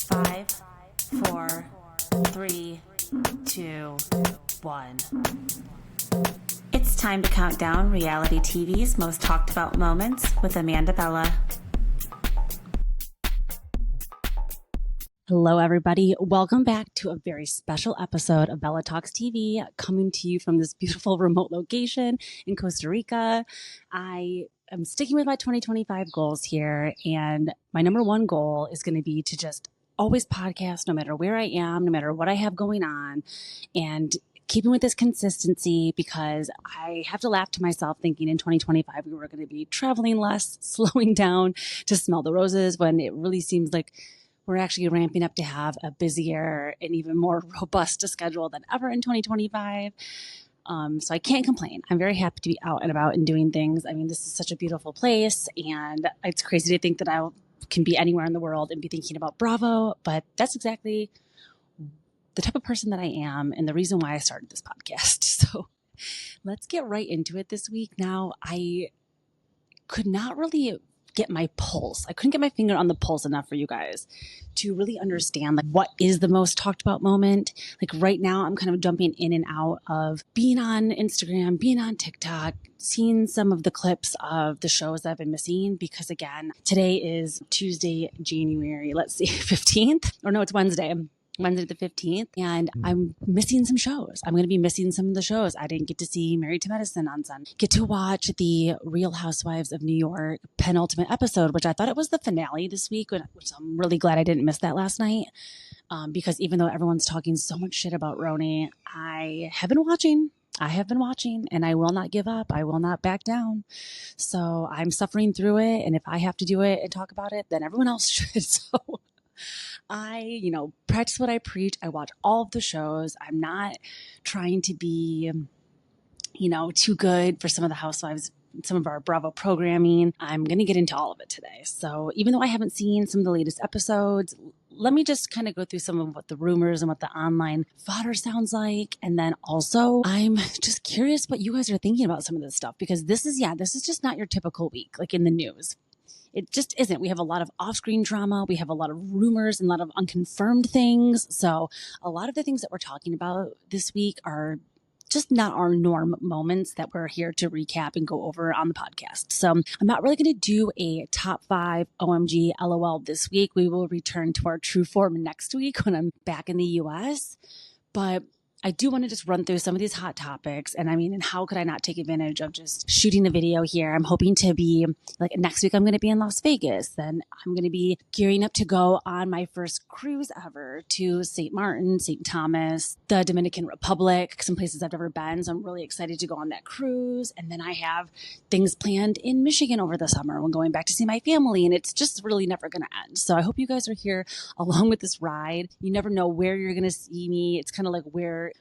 5, 4, 3, 2, 1. It's time to count down reality TV's most talked about moments with Amanda Bella. Hello, everybody. Welcome back to a very special episode of Bella Talks TV, coming to you from this beautiful remote location in Costa Rica. I am sticking with my 2025 goals here, and my number one goal is going to be to just always podcast no matter where I am, no matter what I have going on, and keeping with this consistency, because I have to laugh to myself thinking in 2025 we were going to be traveling less, slowing down to smell the roses, when it really seems like we're actually ramping up to have a busier and even more robust schedule than ever in 2025. So I can't complain. I'm very happy to be out and about and doing things. I mean, this is such a beautiful place, and it's crazy to think that I can be anywhere in the world and be thinking about Bravo, but that's exactly the type of person that I am and the reason why I started this podcast. So let's get right into it this week. Now, I could not really get my pulse. I couldn't get my finger on the pulse enough for you guys to really understand like what is the most talked about moment. Like right now, I'm kind of jumping in and out of being on Instagram, being on TikTok, seeing some of the clips of the shows that I've been missing, because again, today is Tuesday, January, 15th, or no, it's Wednesday the 15th, and I'm missing some shows. I'm going to be missing some of the shows. I didn't get to see Married to Medicine on Sunday. Get to watch the Real Housewives of New York penultimate episode, which I thought it was the finale this week, which I'm really glad I didn't miss that last night. Because even though everyone's talking so much shit about RHONY, I have been watching, and I will not give up. I will not back down. So I'm suffering through it. And if I have to do it and talk about it, then everyone else should. So I, practice what I preach. I watch all of the shows. I'm not trying to be, too good for some of the Housewives, some of our Bravo programming. I'm going to get into all of it today. So even though I haven't seen some of the latest episodes, let me just kind of go through some of what the rumors and what the online fodder sounds like. And then also, I'm just curious what you guys are thinking about some of this stuff, because this is just not your typical week, like in the news. It just isn't. We have a lot of off-screen drama. We have a lot of rumors and a lot of unconfirmed things. So a lot of the things that we're talking about this week are just not our norm moments that we're here to recap and go over on the podcast. So I'm not really going to do a top 5 OMG LOL this week. We will return to our true form next week when I'm back in the US. But I do want to just run through some of these hot topics. And how could I not take advantage of just shooting a video here? I'm hoping to be, next week I'm going to be in Las Vegas. Then I'm going to be gearing up to go on my first cruise ever to St. Martin, St. Thomas, the Dominican Republic, some places I've never been. So I'm really excited to go on that cruise. And then I have things planned in Michigan over the summer when going back to see my family. And it's just really never going to end. So I hope you guys are here along with this ride. You never know where you're going to see me. It's kind of like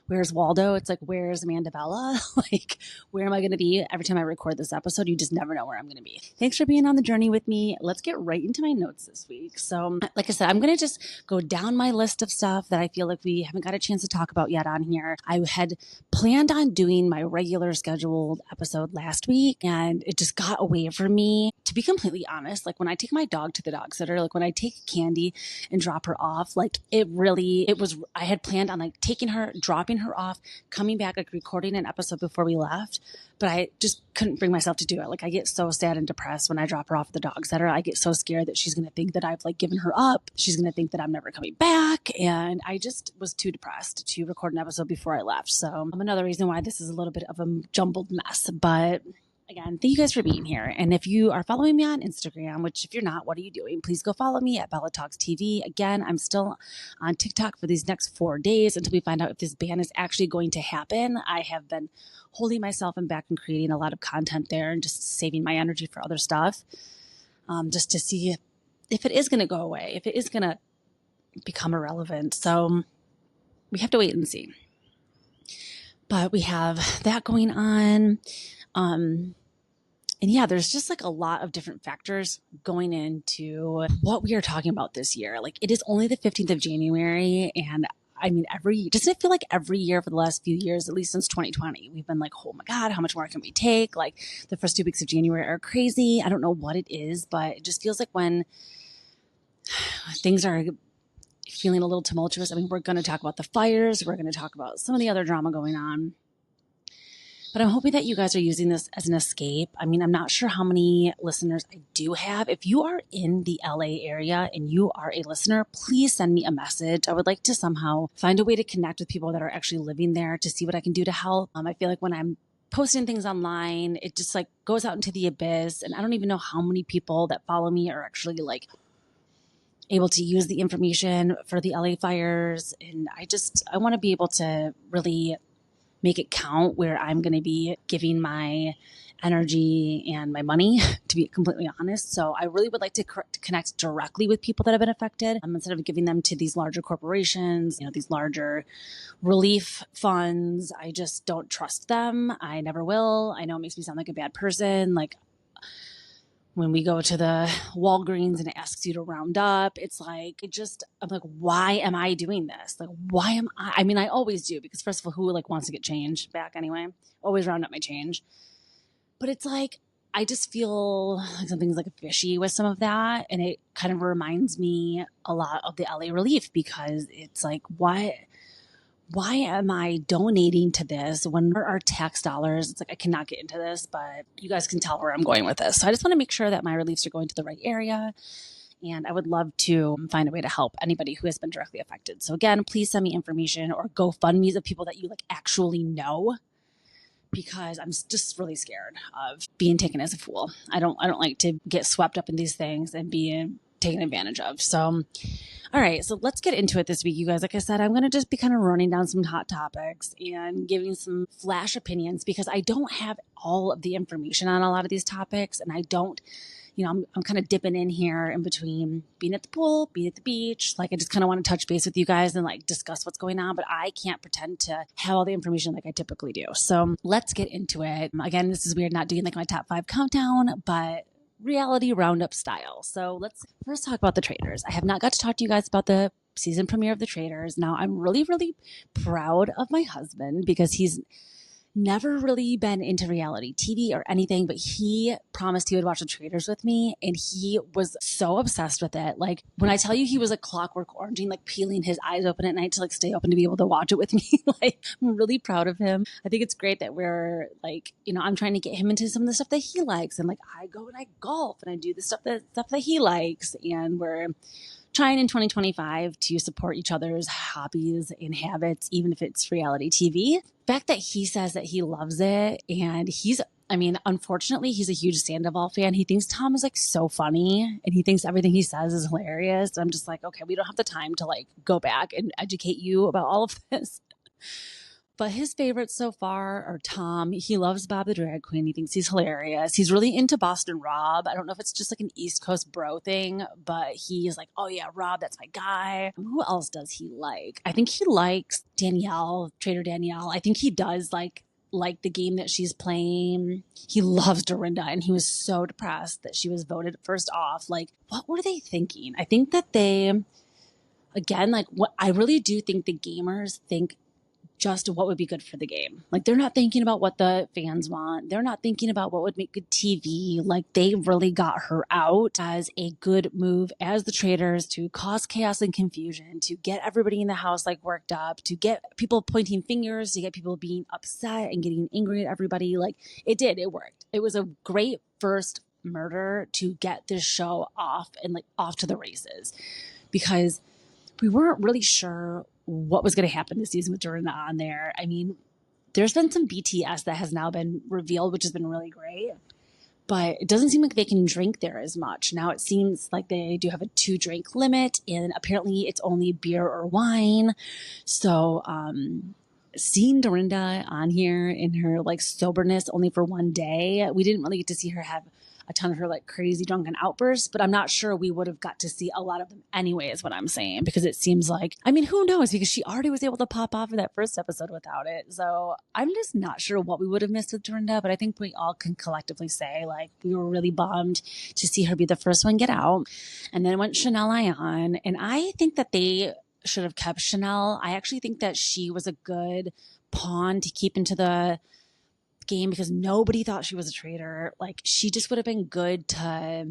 where's Waldo? It's like, where's Amanda Bella? Like, where am I going to be every time I record this episode? You just never know where I'm going to be. Thanks for being on the journey with me. Let's get right into my notes this week. So, like I said, I'm going to just go down my list of stuff that I feel like we haven't got a chance to talk about yet on here. I had planned on doing my regular scheduled episode last week, and it just got away from me. To be completely honest, like when I take my dog to the dog sitter, like when I take Candy and drop her off, I had planned on like taking her, dropping her off, coming back, like recording an episode before we left, but I just couldn't bring myself to do it. Like I get so sad and depressed when I drop her off at the dog sitter. I get so scared that she's going to think that I've like given her up. She's going to think that I'm never coming back. And I just was too depressed to record an episode before I left. So another reason why this is a little bit of a jumbled mess, but again, thank you guys for being here. And if you are following me on Instagram, which if you're not, what are you doing? Please go follow me at Bella Talks TV. Again, I'm still on TikTok for these next 4 days until we find out if this ban is actually going to happen. I have been holding myself back and creating a lot of content there and just saving my energy for other stuff, just to see if it is going to go away, if it is going to become irrelevant. So we have to wait and see. But we have that going on. And yeah, there's just like a lot of different factors going into what we are talking about this year. Like it is only the 15th of January. And doesn't it feel like every year for the last few years, at least since 2020, we've been like, oh my God, how much more can we take? Like the first 2 weeks of January are crazy. I don't know what it is, but it just feels like when things are feeling a little tumultuous. I mean, we're going to talk about the fires. We're going to talk about some of the other drama going on. But I'm hoping that you guys are using this as an escape. I mean, I'm not sure how many listeners I do have. If you are in the LA area and you are a listener, please send me a message. I would like to somehow find a way to connect with people that are actually living there to see what I can do to help. I feel like when I'm posting things online, it just like goes out into the abyss. And I don't even know how many people that follow me are actually like able to use the information for the LA fires. And I want to be able to really make it count where I'm going to be giving my energy and my money, to be completely honest. So I really would like to connect directly with people that have been affected instead of giving them to these larger corporations, these larger relief funds. I just don't trust them. I never will. I know it makes me sound like a bad person. Like when we go to the Walgreens and it asks you to round up, it's like, I'm like, why am I doing this? Like, why am I mean, I always do, because first of all, who like wants to get change back anyway? Always round up my change. But it's like, I just feel like something's like fishy with some of that. And it kind of reminds me a lot of the LA relief, because it's like, why am I donating to this when our tax dollars? It's like, I cannot get into this, but you guys can tell where I'm going with this. So I just want to make sure that my reliefs are going to the right area. And I would love to find a way to help anybody who has been directly affected. So again, please send me information or GoFundMes of people that you like actually know, because I'm just really scared of being taken as a fool. I don't like to get swept up in these things and being taken advantage of. So, all right, so let's get into it this week, you guys. Like I said, I'm going to just be kind of running down some hot topics and giving some flash opinions, because I don't have all of the information on a lot of these topics. And I don't, I'm kind of dipping in here in between being at the pool, being at the beach. Like, I just kind of want to touch base with you guys and like discuss what's going on, but I can't pretend to have all the information like I typically do. So let's get into it. Again, this is weird not doing like my top 5 countdown, but reality roundup style. So let's first talk about the Traitors. I have not got to talk to you guys about the season premiere of the Traitors. Now, I'm really, really proud of my husband, because he's never really been into reality TV or anything, but he promised he would watch the Traitors with me, and he was so obsessed with it. Like, when I tell you he was like clockwork oranging, like peeling his eyes open at night to like stay open to be able to watch it with me. Like, I'm really proud of him. I think it's great that we're like, I'm trying to get him into some of the stuff that he likes, and like I go and I golf and I do the stuff that he likes, and we're trying in 2025 to support each other's hobbies and habits, even if it's reality TV. The fact that he says that he loves it, and unfortunately, he's a huge Sandoval fan. He thinks Tom is like so funny, and he thinks everything he says is hilarious. I'm just like, okay, we don't have the time to like go back and educate you about all of this. But his favorites so far are Tom. He loves Bob the Drag Queen. He thinks he's hilarious. He's really into Boston Rob. I don't know if it's just like an East Coast bro thing, but he's like, oh yeah, Rob, that's my guy. Who else does he like? I think he likes Danielle, Traitor Danielle. I think he does like the game that she's playing. He loves Dorinda, and he was so depressed that she was voted first off. Like, what were they thinking? I think that I really do think the gamers think just what would be good for the game. Like, they're not thinking about what the fans want. They're not thinking about what would make good TV. Like, they really got her out as a good move as the Traitors to cause chaos and confusion, to get everybody in the house like worked up, to get people pointing fingers, to get people being upset and getting angry at everybody. Like, it worked. It was a great first murder to get this show off and like off to the races, because we weren't really sure what was going to happen this season with Dorinda on there. I mean, there's been some BTS that has now been revealed, which has been really great, but it doesn't seem like they can drink there as much. Now it seems like they do have a 2-drink limit, and apparently it's only beer or wine. So, seeing Dorinda on here in her like soberness only for one day, we didn't really get to see her have a ton of her like crazy drunken outbursts, but I'm not sure we would have got to see a lot of them anyway, is what I'm saying, because it seems like, who knows, because she already was able to pop off of that first episode without it. So I'm just not sure what we would have missed with Dorinda, but I think we all can collectively say like we were really bummed to see her be the first one get out. And then went Chanel Ayan, and I think that they should have kept Chanel. I actually think that she was a good pawn to keep into the game, because nobody thought she was a traitor. Like, she just would have been good to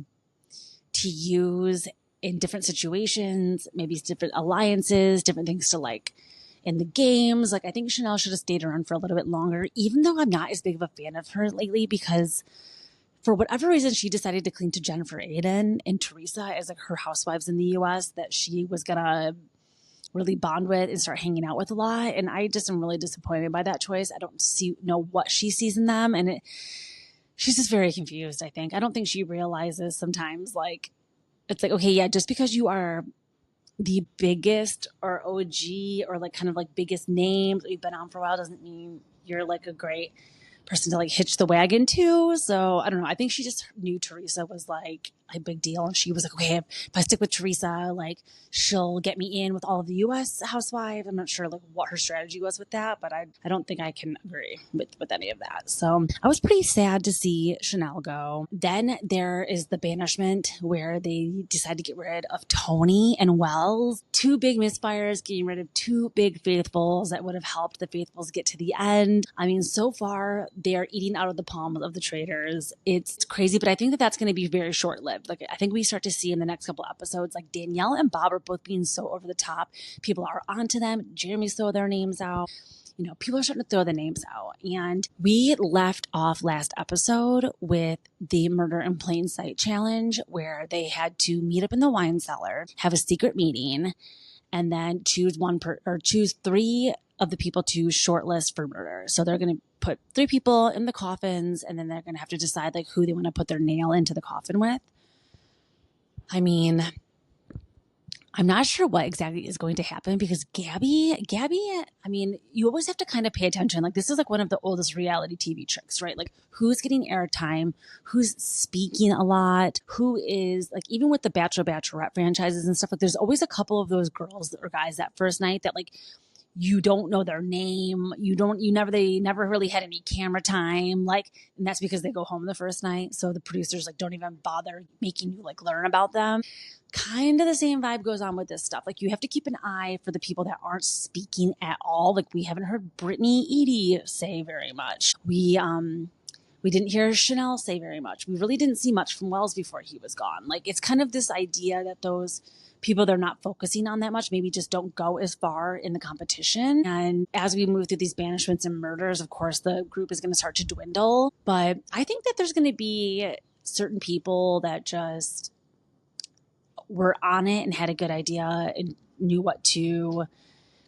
use in different situations, maybe different alliances, different things to like in the games. Like I think Chanel should have stayed around for a little bit longer, even though I'm not as big of a fan of her lately because for whatever reason, she decided to cling to Jennifer Aiden and Teresa as like her housewives in the US that she was going to really bond with and start hanging out with a lot. And I just am really disappointed by that choice. I don't know what she sees in them. And she's just very confused, I think. I don't think she realizes sometimes like, it's like, okay, yeah, just because you are the biggest or OG or like kind of like biggest names that you've been on for a while doesn't mean you're like a great person to like hitch the wagon to. So I don't know. I think she just knew Teresa was like a big deal. And she was like, okay, if I stick with Teresa, like she'll get me in with all of the US housewives. I'm not sure like what her strategy was with that, but I don't think I can agree with any of that. So I was pretty sad to see Chanel go. Then there is the banishment where they decide to get rid of Tony and Wells. Two big misfires, getting rid of two big faithfuls that would have helped the faithfuls get to the end. I mean, so far they're eating out of the palms of the traitors. It's crazy, but I think that that's going to be very short-lived. Like I think we start to see in the next couple episodes, like Danielle and Bob are both being so over the top. People are onto them. Jeremy's throw their names out. You know, people are starting to throw the names out. And we left off last episode with the Murder in Plain Sight challenge where they had to meet up in the wine cellar, have a secret meeting, and then choose three of the people to shortlist for murder. So they're going to put three people in the coffins, and then they're going to have to decide like who they want to put their nail into the coffin with. I mean, I'm not sure what exactly is going to happen because Gabby, I mean, you always have to kind of pay attention. Like this is like one of the oldest reality TV tricks, right? Like who's getting airtime, who's speaking a lot, who is like, even with the Bachelor, Bachelorette franchises and stuff, like there's always a couple of those girls or guys that first night that like, you don't know their name. They never really had any camera time. Like, and that's because they go home the first night. So the producers like don't even bother making you like learn about them. Kind of the same vibe goes on with this stuff. Like you have to keep an eye for the people that aren't speaking at all. Like we haven't heard Brittany Edie say very much. We didn't hear Chanel say very much. We really didn't see much from Wells before he was gone. Like it's kind of this idea that those people they're not focusing on that much maybe just don't go as far in the competition. And as we move through these banishments and murders, of course, the group is going to start to dwindle. But I think that there's going to be certain people that just were on it and had a good idea and knew what to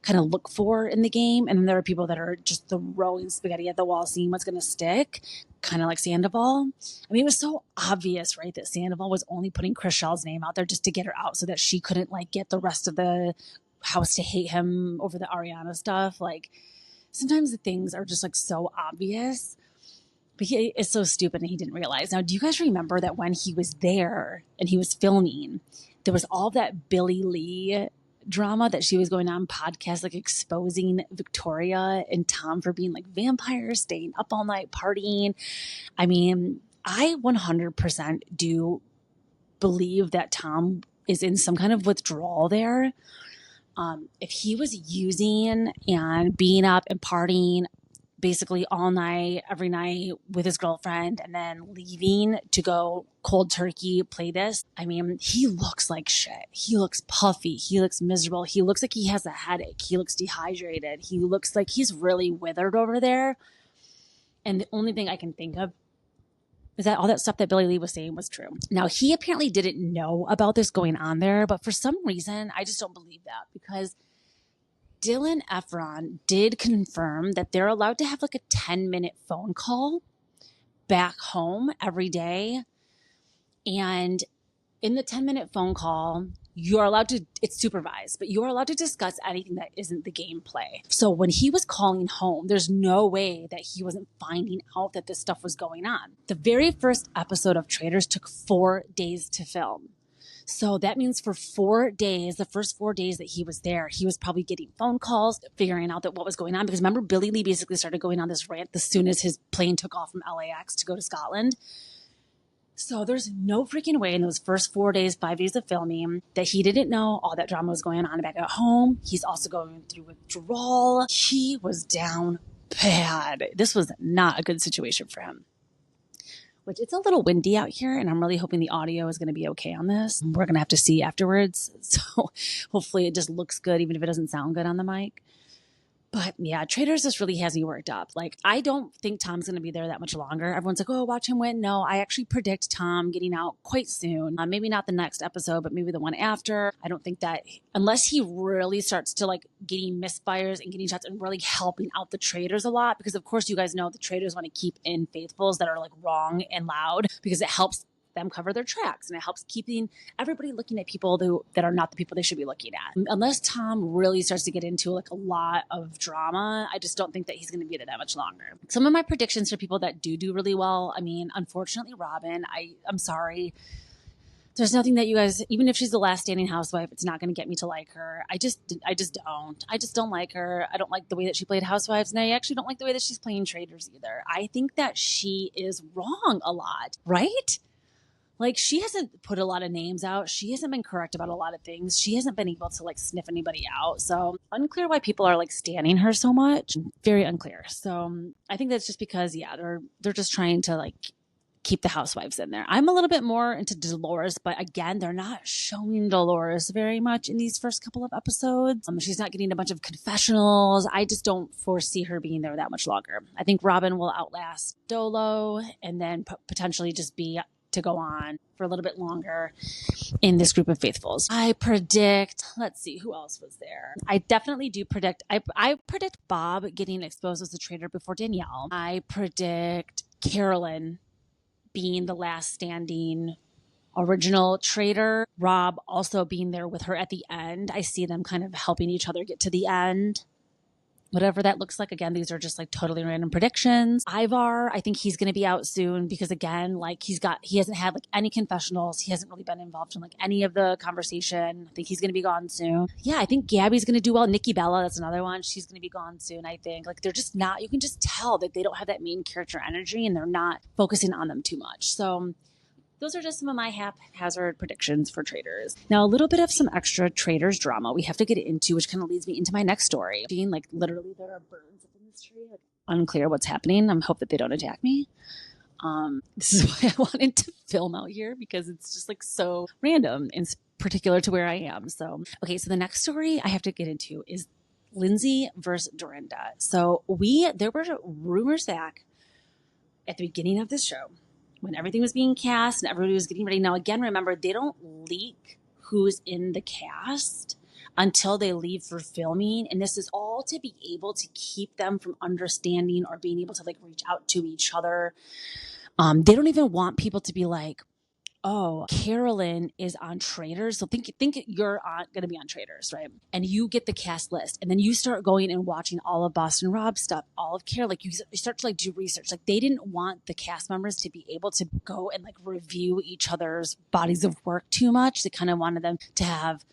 kind of look for in the game. And then there are people that are just throwing spaghetti at the wall, seeing what's going to stick, kind of like Sandoval. I mean, it was so obvious, right, that Sandoval was only putting Chrishell's name out there just to get her out so that she couldn't like get the rest of the house to hate him over the Ariana stuff. Like sometimes the things are just like so obvious, but he is so stupid and he didn't realize. Now, do you guys remember that when he was there and he was filming, there was all that Billie Lee drama that she was going on podcasts, like exposing Victoria and Tom for being like vampires, staying up all night, partying. I mean, I 100% do believe that Tom is in some kind of withdrawal there. If he was using and being up and partying basically all night, every night with his girlfriend and then leaving to go cold turkey play this, I mean, he looks like shit. He looks puffy. He looks miserable. He looks like he has a headache. He looks dehydrated. He looks like he's really withered over there. And the only thing I can think of is that all that stuff that Billie Lee was saying was true. Now, he apparently didn't know about this going on there, but for some reason, I just don't believe that because Dylan Efron did confirm that they're allowed to have like a 10-minute phone call back home every day. And in the 10-minute phone call, you're allowed to, it's supervised, but you're allowed to discuss anything that isn't the gameplay. So when he was calling home, there's no way that he wasn't finding out that this stuff was going on. The very first episode of Traitors took 4 days to film. So that means for 4 days, the first 4 days that he was there, he was probably getting phone calls, figuring out that what was going on. Because remember, Billie Lee basically started going on this rant as soon as his plane took off from LAX to go to Scotland. So there's no freaking way in those first 4 days, 5 days of filming that he didn't know all that drama was going on back at home. He's also going through withdrawal. He was down bad. This was not a good situation for him. which it's a little windy out here, and I'm really hoping the audio is going to be okay on this. We're going to have to see afterwards. So hopefully it just looks good, even if it doesn't sound good on the mic. But yeah, Traitors just really has me worked up. Like, I don't think Tom's going to be there that much longer. Everyone's like, oh, watch him win. No, I actually predict Tom getting out quite soon. Maybe not the next episode, but maybe the one after. I don't think that, unless he really starts to like getting misfires and getting shots and really helping out the Traitors a lot. Because of course, you guys know the Traitors want to keep in faithfuls that are like wrong and loud, because it helps them cover their tracks, and it helps keeping everybody looking at people that are not the people they should be looking at. Unless Tom really starts to get into like a lot of drama, I just don't think that he's going to be there that much longer. Some of my predictions for people that do really well, I mean, unfortunately, Robin, I'm sorry. There's nothing that you guys, even if she's the last standing housewife, it's not going to get me to like her. I just don't like her. I don't like the way that she played Housewives, and I actually don't like the way that she's playing Traitors either. I think that she is wrong a lot, right? Like, she hasn't put a lot of names out. She hasn't been correct about a lot of things. She hasn't been able to like sniff anybody out. So unclear why people are like standing her so much. Very unclear. So I think that's just because, yeah, they're just trying to like keep the housewives in there. I'm a little bit more into Dolores, but again, they're not showing Dolores very much in these first couple of episodes. She's not getting a bunch of confessionals. I just don't foresee her being there that much longer. I think Robin will outlast Dolo, and then potentially just be to go on for a little bit longer in this group of faithfuls. I predict, let's see, who else was there? I definitely do predict, I predict Bob getting exposed as a traitor before Danielle. I predict Carolyn being the last standing original traitor. Rob also being there with her at the end. I see them kind of helping each other get to the end. Whatever that looks like. Again, these are just like totally random predictions. Ivar, I think he's going to be out soon because again, like he hasn't had like any confessionals. He hasn't really been involved in like any of the conversation. I think he's going to be gone soon. Yeah, I think Gabby's going to do well. Nikki Bella, that's another one. She's going to be gone soon, I think. Like, they're just not, you can just tell that they don't have that main character energy and they're not focusing on them too much. So those are just some of my haphazard predictions for Traitors. Now, a little bit of some extra Traitors drama we have to get into, which kind of leads me into my next story. Being like, literally, there are birds up in this tree. Like, unclear what's happening. I hope that they don't attack me. This is why I wanted to film out here, because it's just like so random and particular to where I am. So, okay, so the next story I have to get into is Lindsay versus Dorinda. So there were rumors back at the beginning of this show, when everything was being cast and everybody was getting ready. Now, again, remember, they don't leak who's in the cast until they leave for filming. And this is all to be able to keep them from understanding or being able to like reach out to each other. They don't even want people to be like, oh, Carolyn is on Traitors. So think you're going to be on Traitors, right? And you get the cast list, and then you start going and watching all of Boston Rob stuff, all of Carol. Like, you start to like do research. Like, they didn't want the cast members to be able to go and like review each other's bodies of work too much. They kind of wanted them to have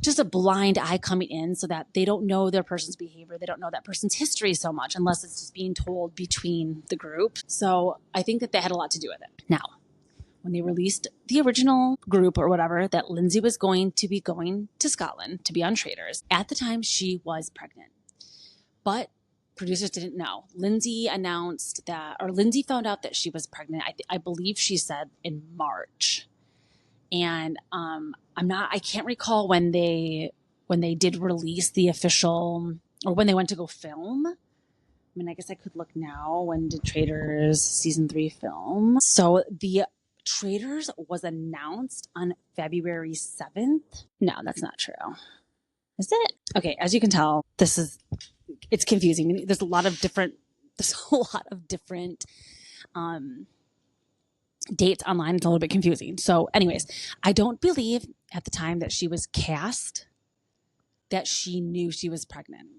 just a blind eye coming in, so that they don't know their person's behavior. They don't know that person's history so much, unless it's just being told between the group. So I think that they had a lot to do with it. Now, when they released the original group or whatever, that Lindsay was going to be going to Scotland to be on Traitors. At the time, she was pregnant. But producers didn't know. Lindsay announced that, or Lindsay found out that she was pregnant, I believe she said in March. And I can't recall when they did release the official, or when they went to go film. I mean, I guess I could look now. When did Traitors season 3 film? So the Traitors was announced on February 7th. No, that's not true. Is it? Okay, as you can tell, it's confusing. There's a lot of different dates online. It's a little bit confusing. So anyways, I don't believe at the time that she was cast that she knew she was pregnant.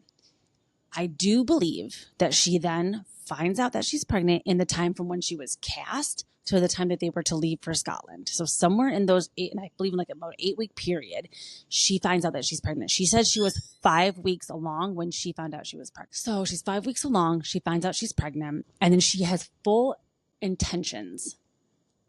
I do believe that she then finds out that she's pregnant in the time from when she was cast to the time that they were to leave for Scotland. So somewhere in those 8, and I believe in like about 8-week period, she finds out that she's pregnant. She said she was 5 weeks along when she found out she was pregnant. So she's 5 weeks along. She finds out she's pregnant, and then she has full intentions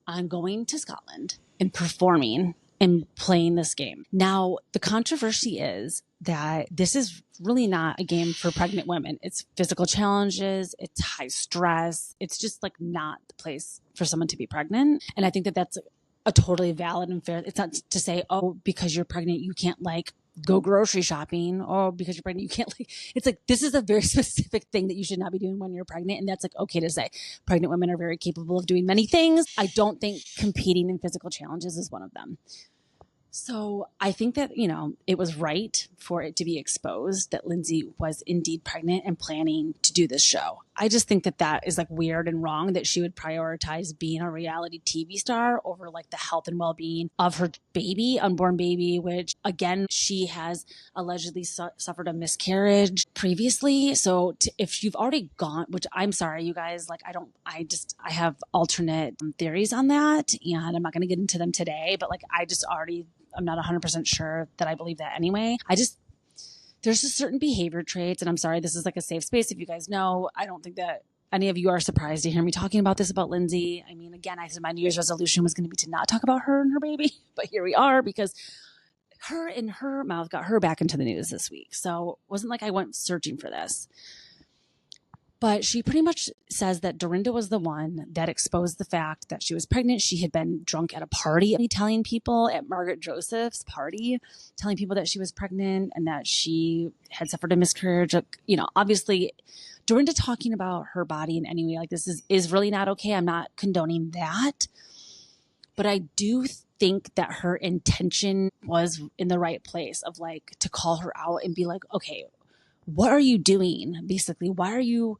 on going to Scotland and performing and playing this game. Now, the controversy is that this is really not a game for pregnant women. It's physical challenges. It's high stress. It's just like not the place for someone to be pregnant. And I think that that's a totally valid and fair. It's not to say, oh, because you're pregnant, you can't like go grocery shopping, or because you're pregnant, you can't like, it's like, this is a very specific thing that you should not be doing when you're pregnant. And that's like, okay to say. Pregnant women are very capable of doing many things. I don't think competing in physical challenges is one of them. So I think that, you know, it was right for it to be exposed that Lindsay was indeed pregnant and planning to do this show. I just think that that is like weird and wrong that she would prioritize being a reality TV star over like the health and well-being of her baby, unborn baby, which again, she has allegedly suffered a miscarriage previously. So if you've already gone, which I'm sorry, you guys, like I have alternate theories on that, and I'm not going to get into them today, but like I'm not 100% sure that I believe that anyway. There's just certain behavior traits, and I'm sorry, this is like a safe space. If you guys know, I don't think that any of you are surprised to hear me talking about this about Lindsay. I mean, again, I said my New Year's resolution was going to be to not talk about her and her baby, but here we are because her and her mouth got her back into the news this week. So it wasn't like I went searching for this. But she pretty much says that Dorinda was the one that exposed the fact that she was pregnant. She had been drunk at a party, telling people at Margaret Joseph's party, telling people that she was pregnant and that she had suffered a miscarriage. You know, obviously, Dorinda talking about her body in any way like this is really not okay. I'm not condoning that. But I do think that her intention was in the right place of like to call her out and be like, okay, what are you doing? Basically, why are you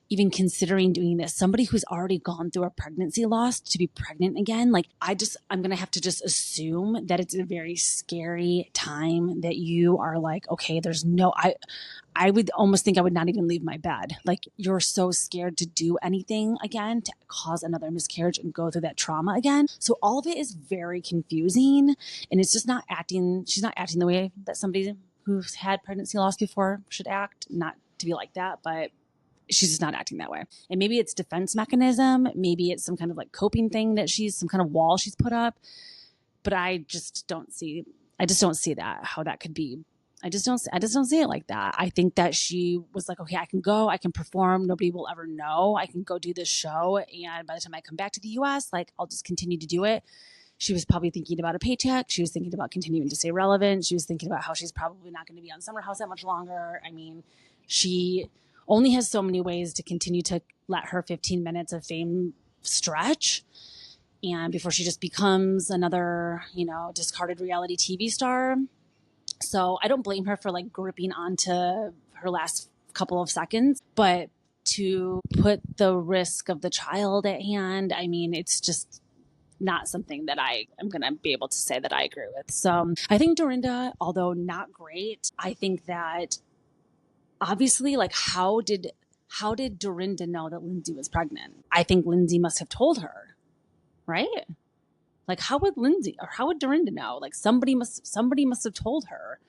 even considering doing this? Somebody who's already gone through a pregnancy loss to be pregnant again. Like I'm going to have to just assume that it's a very scary time that you are like, okay, I would almost think I would not even leave my bed. Like you're so scared to do anything again, to cause another miscarriage and go through that trauma again. So all of it is very confusing, and it's just she's not acting the way that somebody who's had pregnancy loss before should act, not to be like that, but she's just not acting that way. And maybe it's defense mechanism. Maybe it's some kind of like coping thing that some kind of wall she's put up. But I just don't see that, how that could be. I just don't see it like that. I think that she was like, okay, I can go, I can perform. Nobody will ever know. I can go do this show. And by the time I come back to the US, like I'll just continue to do it. She was probably thinking about a paycheck. She was thinking about continuing to stay relevant. She was thinking about how she's probably not going to be on Summer House that much longer. I mean, she only has so many ways to continue to let her 15 minutes of fame stretch. And before she just becomes another, you know, discarded reality TV star. So I don't blame her for like gripping onto her last couple of seconds, but to put the risk of the child at hand, I mean, it's just not something that I am going to be able to say that I agree with. So I think Dorinda, although not great, I think that obviously, like, how did Dorinda know that Lindsay was pregnant? I think Lindsay must have told her, right? Like, how would Dorinda know? Like, somebody must have told her.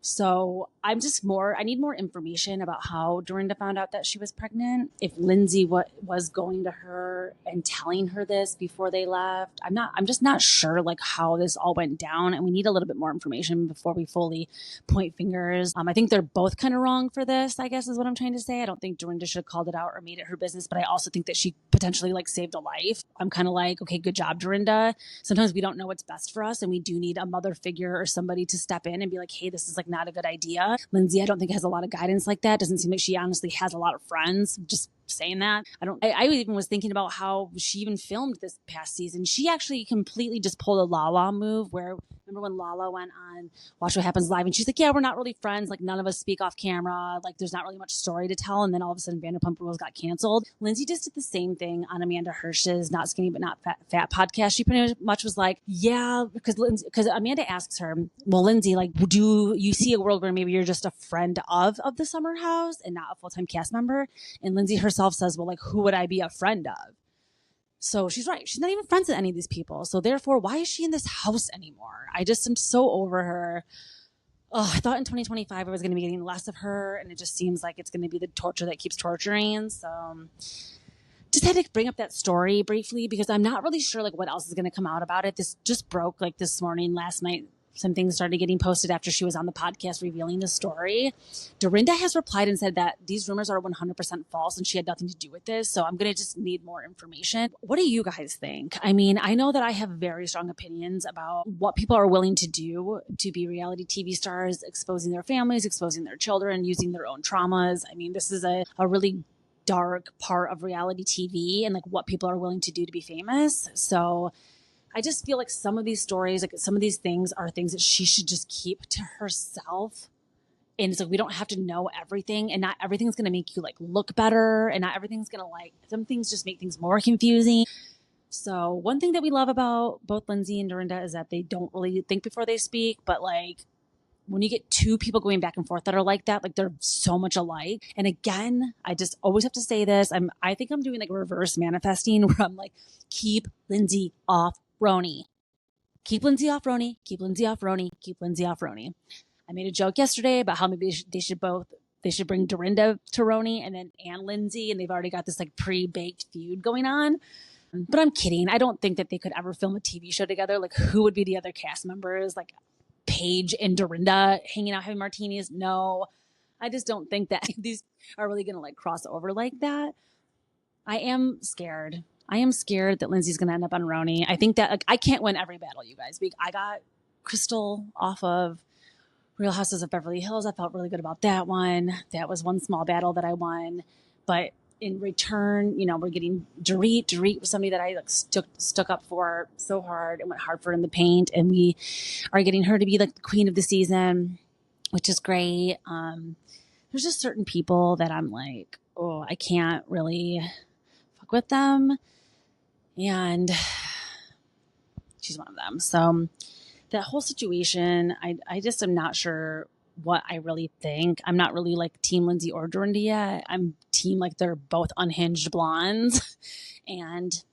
So I need more information about how Dorinda found out that she was pregnant. If Lindsay was going to her and telling her this before they left, I'm just not sure like how this all went down. And we need a little bit more information before we fully point fingers. I think they're both kind of wrong for this, I guess is what I'm trying to say. I don't think Dorinda should have called it out or made it her business, but I also think that she potentially like saved a life. I'm kind of like, okay, good job, Dorinda. Sometimes we don't know what's best for us and we do need a mother figure or somebody to step in and be like, hey, this is like not a good idea. Lindsay, I don't think has a lot of guidance like that. Doesn't seem like she honestly has a lot of friends. Just saying that. I even was thinking about how she even filmed this past season. She actually completely just pulled a Lala move where, remember when Lala went on Watch What Happens Live and she's like, yeah, we're not really friends. Like none of us speak off camera. Like there's not really much story to tell. And then all of a sudden Vanderpump Rules got canceled. Lindsay just did the same thing on Amanda Hirsch's Not Skinny But Not Fat podcast. She pretty much was like, yeah, because Amanda asks her, well, Lindsay, like, do you see a world where maybe you're just a friend of the Summer House and not a full-time cast member? And Lindsay herself says, well, like, who would I be a friend of? So she's right. She's not even friends with any of these people. So therefore, why is she in this house anymore? I just am so over her. Oh, I thought in 2025 I was going to be getting less of her, and it just seems like it's going to be the torture that keeps torturing. So just had to bring up that story briefly because I'm not really sure like what else is going to come out about it. This just broke like this morning, last night, some things started getting posted after she was on the podcast revealing the story. Dorinda has replied and said that these rumors are 100% false and she had nothing to do with this. So I'm going to just need more information. What do you guys think? I mean, I know that I have very strong opinions about what people are willing to do to be reality TV stars, exposing their families, exposing their children, using their own traumas. I mean, this is a really dark part of reality TV and like what people are willing to do to be famous. So I just feel like some of these stories, like some of these things are things that she should just keep to herself. And so we don't have to know everything, and not everything's going to make you like look better, and not everything's going to like, some things just make things more confusing. So one thing that we love about both Lindsay and Dorinda is that they don't really think before they speak, but like when you get two people going back and forth that are like that, like they're so much alike. And again, I just always have to say this. I think I'm doing like reverse manifesting where I'm like, keep Lindsay off RHONY. Keep Lindsay off RHONY. Keep Lindsay off RHONY. Keep Lindsay off RHONY. I made a joke yesterday about how maybe they should bring Dorinda to RHONY and Lindsay, and they've already got this like pre-baked feud going on. But I'm kidding. I don't think that they could ever film a TV show together. Like, who would be the other cast members? Like Paige and Dorinda hanging out having martinis? No, I just don't think that these are really going to like cross over like that. I am scared that Lindsay's going to end up on RHONY. I think that like, I can't win every battle, you guys. I got Crystal off of Real Houses of Beverly Hills. I felt really good about that one. That was one small battle that I won. But in return, you know, we're getting Dorit. Dorit was somebody that I like stuck up for so hard and went hard for in the paint. And we are getting her to be like the queen of the season, which is great. There's just certain people that I'm like, oh, I can't really fuck with them. And she's one of them. So that whole situation, I just am not sure what I really think. I'm not really like team Lindsay or Dorinda yet. I'm team like they're both unhinged blondes. And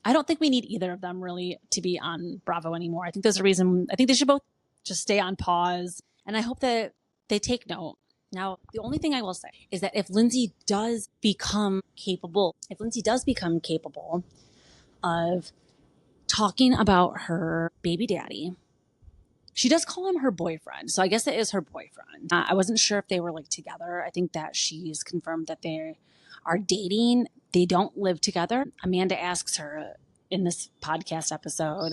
I don't think we need either of them really to be on Bravo anymore. I think there's a reason. I think they should both just stay on pause. And I hope that they take note. Now, the only thing I will say is that if Lindsay does become capable of talking about her baby daddy, she does call him her boyfriend. So I guess it is her boyfriend. I wasn't sure if they were like together. I think that she's confirmed that they are dating. They don't live together. Amanda asks her in this podcast episode,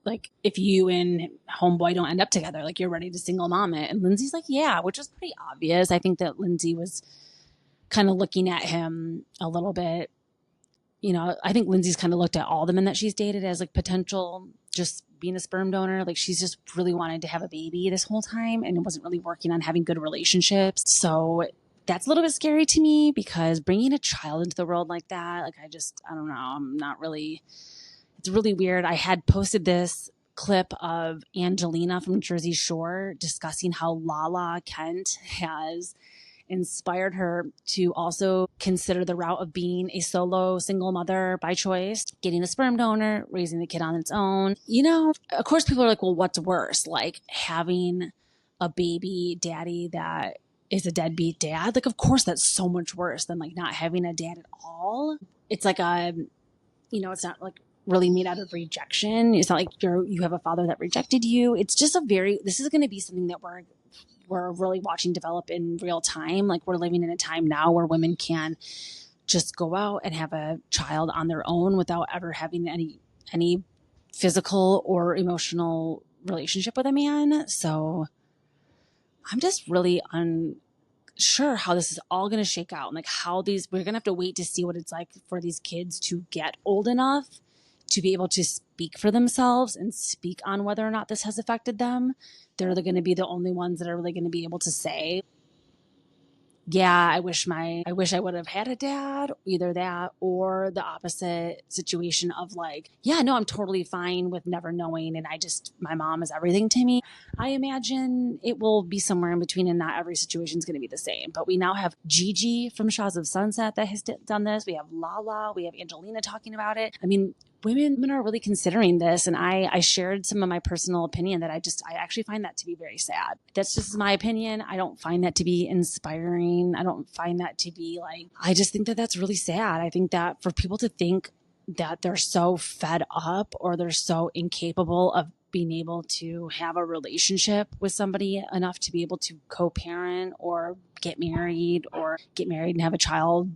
like, if you and homeboy don't end up together, like you're ready to single mom it. And Lindsay's like, yeah, which is pretty obvious. I think that Lindsay was kind of looking at him a little bit. You know, I think Lindsay's kind of looked at all the men that she's dated as like potential just being a sperm donor. Like she's just really wanted to have a baby this whole time and wasn't really working on having good relationships. So that's a little bit scary to me because bringing a child into the world like that, like I don't know. I'm not really, it's really weird. I had posted this clip of Angelina from Jersey Shore discussing how Lala Kent has inspired her to also consider the route of being a solo single mother by choice, getting a sperm donor, raising the kid on its own. You know, of course people are like, well, what's worse? Like having a baby daddy that is a deadbeat dad? Like, of course that's so much worse than like not having a dad at all. It's like it's not like really made out of rejection. It's not like you have a father that rejected you. It's just this is going to be something that we're really watching develop in real time. Like we're living in a time now where women can just go out and have a child on their own without ever having any physical or emotional relationship with a man. So I'm just really unsure how this is all going to shake out and like we're going to have to wait to see what it's like for these kids to get old enough to be able to speak for themselves and speak on whether or not this has affected them. They're going to be the only ones that are really going to be able to say, yeah, I wish I would have had a dad, either that or the opposite situation of like, yeah, no, I'm totally fine with never knowing. And my mom is everything to me. I imagine it will be somewhere in between and not every situation is going to be the same. But we now have Gigi from Shaws of Sunset that has done this. We have Lala, we have Angelina talking about it. I mean, women are really considering this. And I shared some of my personal opinion that I actually find that to be very sad. That's just my opinion. I don't find that to be inspiring. I don't find that to be like, I just think that that's really sad. I think that for people to think that they're so fed up or they're so incapable of being able to have a relationship with somebody enough to be able to co-parent or get married and have a child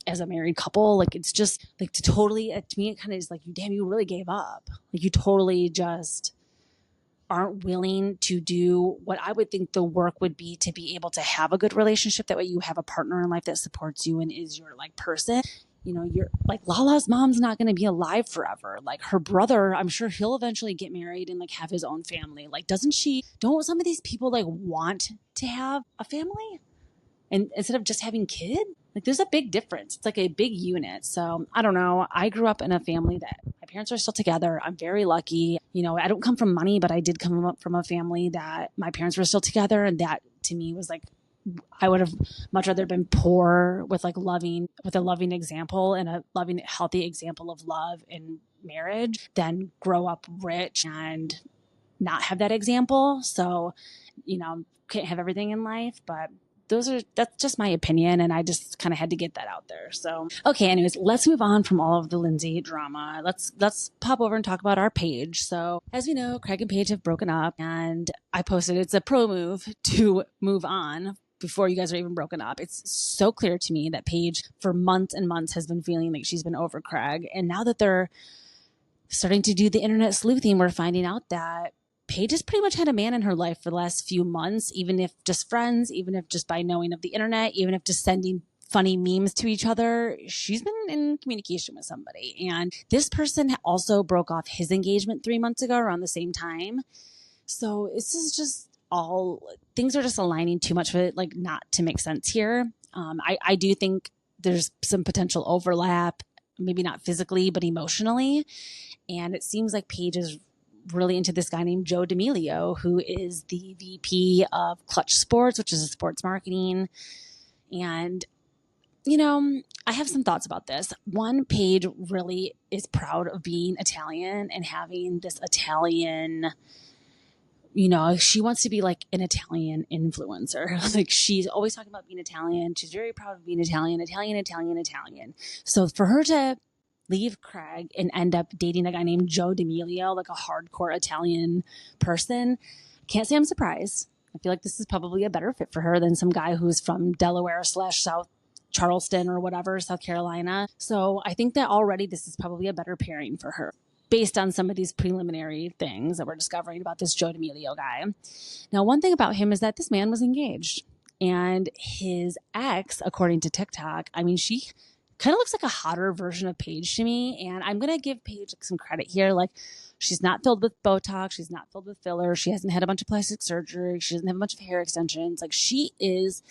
as a married couple. Like, it's just like to me, it kind of is like, damn, you really gave up. Like, you totally just aren't willing to do what I would think the work would be to be able to have a good relationship. That way you have a partner in life that supports you and is your like person. You know, you're like, Lala's mom's not going to be alive forever. Like, her brother, I'm sure he'll eventually get married and like have his own family. Like, don't some of these people like want to have a family and instead of just having kids? Like, there's a big difference. It's like a big unit. So I don't know. I grew up in a family that my parents are still together. I'm very lucky. You know, I don't come from money, but I did come up from a family that my parents were still together. And that to me was like, I would have much rather been poor with a loving example and a loving, healthy example of love and marriage than grow up rich and not have that example. So, you know, can't have everything in life, but that's just my opinion, and I just kind of had to get that out there. So, okay, anyways, let's move on from all of the Lindsay drama. Let's pop over and talk about our Paige. So, as we know, Craig and Paige have broken up, and I posted it's a pro move to move on before you guys are even broken up. It's so clear to me that Paige for months and months has been feeling like she's been over Craig, and now that they're starting to do the internet sleuthing, we're finding out that Paige has pretty much had a man in her life for the last few months, even if just friends, even if just by knowing of the internet, even if just sending funny memes to each other. She's been in communication with somebody. And this person also broke off his engagement 3 months ago around the same time. So this is just things are just aligning too much for it, like, not to make sense here. I do think there's some potential overlap, maybe not physically, but emotionally. And it seems like Paige is really into this guy named Joe D'Amelio, who is the VP of Clutch Sports, which is a sports marketing. And, you know, I have some thoughts about this. One, Paige really is proud of being Italian and having this Italian, you know, she wants to be like an Italian influencer. Like, she's always talking about being Italian. She's very proud of being Italian. So for her to leave Craig and end up dating a guy named Joe D'Amelio, like a hardcore Italian person, can't say I'm surprised. I feel like this is probably a better fit for her than some guy who's from Delaware / South Charleston or whatever, South Carolina. So I think that already this is probably a better pairing for her based on some of these preliminary things that we're discovering about this Joe D'Amelio guy. Now, one thing about him is that this man was engaged, and his ex, according to TikTok, I mean, she kind of looks like a hotter version of Paige to me. And I'm going to give Paige some credit here. Like, she's not filled with Botox. She's not filled with filler. She hasn't had a bunch of plastic surgery. She doesn't have a bunch of hair extensions. Like, she is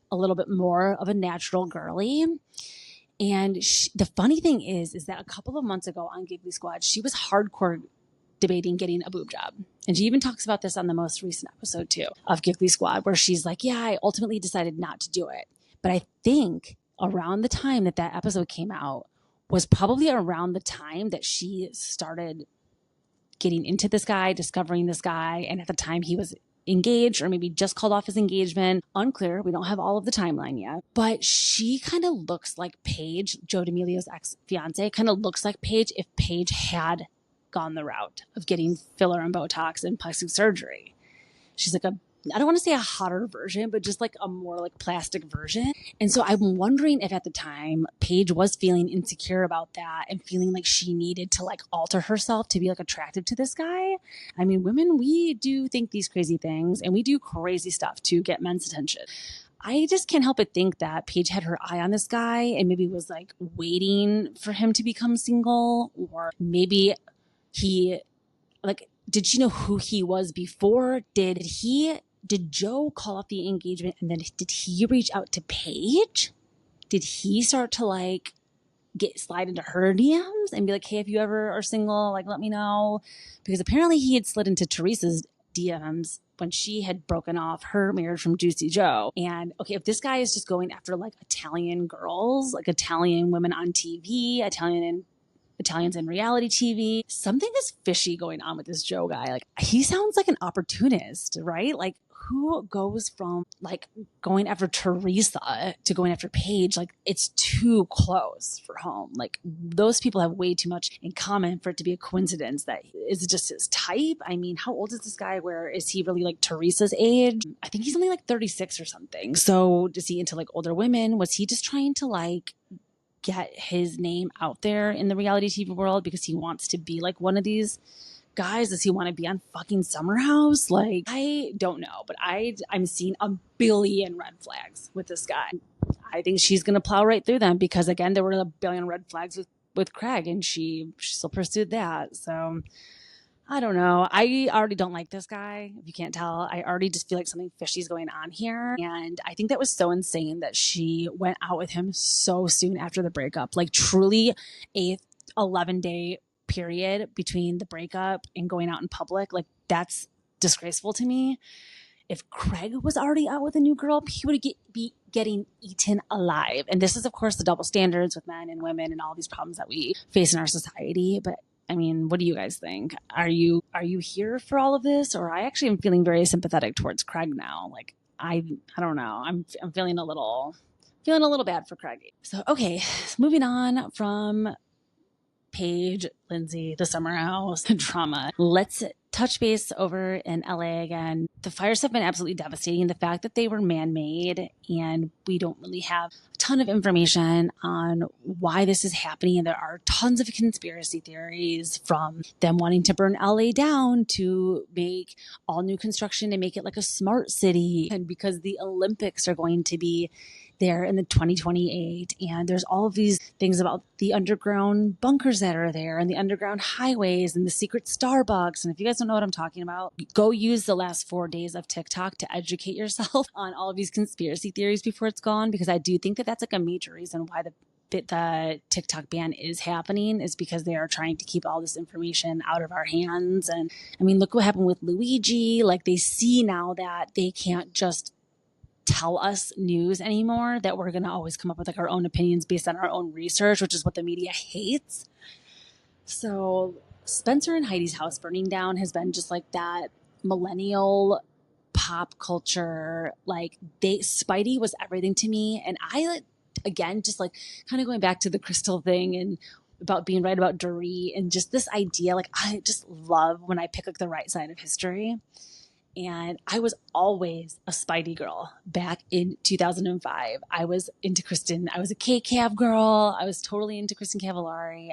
a little bit more of a natural girly. And the funny thing is that a couple of months ago on Giggly Squad, she was hardcore debating getting a boob job. And she even talks about this on the most recent episode too of Giggly Squad, where she's like, yeah, I ultimately decided not to do it. But I think around the time that episode came out was probably around the time that she started getting into this guy, discovering this guy. And at the time he was engaged, or maybe just called off his engagement. Unclear. We don't have all of the timeline yet. But she kind of looks like Paige, Joe D'Amelio's ex-fiance, kind of looks like Paige if Paige had gone the route of getting filler and Botox and plastic surgery. She's like I don't want to say a hotter version, but just like a more like plastic version. And so I'm wondering if at the time Paige was feeling insecure about that and feeling like she needed to like alter herself to be like attractive to this guy. I mean, women, we do think these crazy things and we do crazy stuff to get men's attention. I just can't help but think that Paige had her eye on this guy and maybe was like waiting for him to become single, or maybe did she know who he was before? Did Joe call off the engagement and then did he reach out to Paige? Did he start to like slide into her DMs and be like, hey, if you ever are single, like, let me know? Because apparently he had slid into Teresa's DMs when she had broken off her marriage from Juicy Joe. And okay, if this guy is just going after like Italian girls, like Italian women on TV, Italian Italians in reality TV. Something is fishy going on with this Joe guy. Like, he sounds like an opportunist, right? Like, who goes from like going after Teresa to going after Paige? Like, it's too close for home. Like, those people have way too much in common for it to be a coincidence that is just his type. I mean, how old is this guy? Where is he really like Teresa's age? I think he's only like 36 or something. So is he into like older women? Was he just trying to like get his name out there in the reality TV world because he wants to be like one of these guys? Does he want to be on fucking Summer House? Like, I don't know, but I'm seeing a billion red flags with this guy. I think she's going to plow right through them because, again, there were a billion red flags with Craig, and she still pursued that. So I don't know. I already don't like this guy. If you can't tell, I already just feel like something fishy is going on here. And I think that was so insane that she went out with him so soon after the breakup. Like, truly a 11-day period between the breakup and going out in public. Like, that's disgraceful to me. If Craig was already out with a new girl, he would be getting eaten alive. And this is, of course, the double standards with men and women and all these problems that we face in our society. But I mean, what do you guys think? Are you here for all of this? Or I actually am feeling very sympathetic towards Craig now. Like, I don't know. I'm feeling a little bad for Craig. So, okay, moving on from Paige, Lindsay, the Summer House drama. Let's touch base over in LA again. The fires have been absolutely devastating. The fact that they were man-made and we don't really have a ton of information on why this is happening. And there are tons of conspiracy theories, from them wanting to burn LA down to make all new construction and make it like a smart city. And because the Olympics are going to be there in the 2028, and there's all of these things about the underground bunkers that are there and the underground highways and the secret Starbucks. And if you guys don't know what I'm talking about, go use the last 4 days of TikTok to educate yourself on all of these conspiracy theories before it's gone, because I do think that that's like a major reason why the TikTok ban is happening, is because they are trying to keep all this information out of our hands. And I mean, look what happened with Luigi. Like, they see now that they can't just tell us news anymore, that we're going to always come up with like our own opinions based on our own research, which is what the media hates. So Spencer and Heidi's house burning down has been just like that millennial pop culture. Like, Spidey was everything to me. And I, again, just like kind of going back to the crystal thing and about being right about Dory, and just this idea, like, I just love when I pick like the right side of history. And I was always a Spidey girl back in 2005. I was into Kristen. I was a K-Cav girl. I was totally into Kristen Cavallari.